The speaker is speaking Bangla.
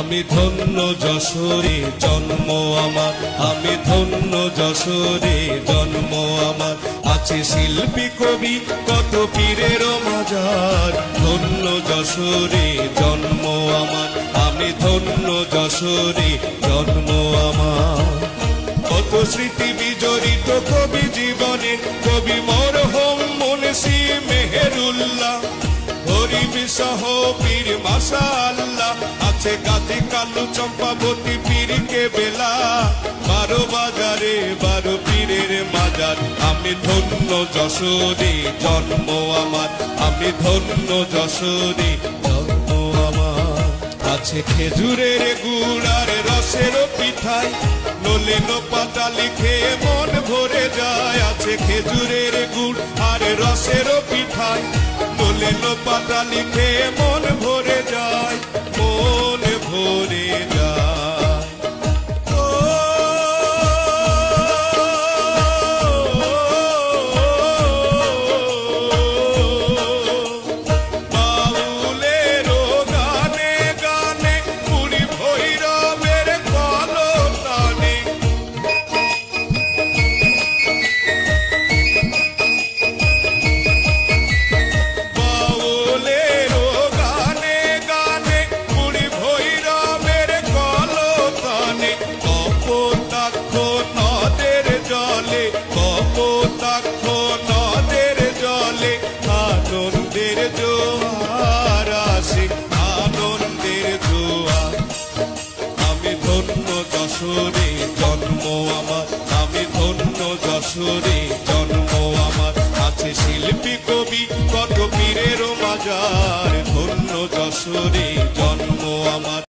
আমি ধন্য যশোরে জন্ম আমার, আমি ধন্য যশোরে জন্ম আমার। আছে শিল্পী কবি কত পীরের মাজার, ধন্য যশোরে জন্ম আমার, আমি ধন্য যশোরে জন্ম আমার। কত স্মৃতি বিজড়িত কবি জীবনে, কবি মরহুম মুন্সি মেহেরুল্লাহ, হরিফ সহ পীর মাশাআল্লাহ। আছে গাজী কালু চম্পাবতী পীর কেবেলা, 12 বাজারে 12 পীরের মাজার। আমি ধন্য যশোরে জন্ম আমার, আমি ধন্য যশোরে জন্ম আমার। আছে খেজুরের গুড় আর রসের পিঠাই, নলিন পাতা লিখে মন ভরে যায়। আছে খেজুরের গুড় আর রসের পিঠাই, নলিন পাতা লিখে মন ভরে যায়, মন ভরে যায়। আনন্দের জোয়ার আসে, আনন্দের জোয়ার। আমি ধন্য যশোরে জন্ম আমার, আমি ধন্য যশোরে জন্ম আমার। আছে শিল্পী কবি কত পীরের মাজার, ধন্য যশোরে জন্ম আমার।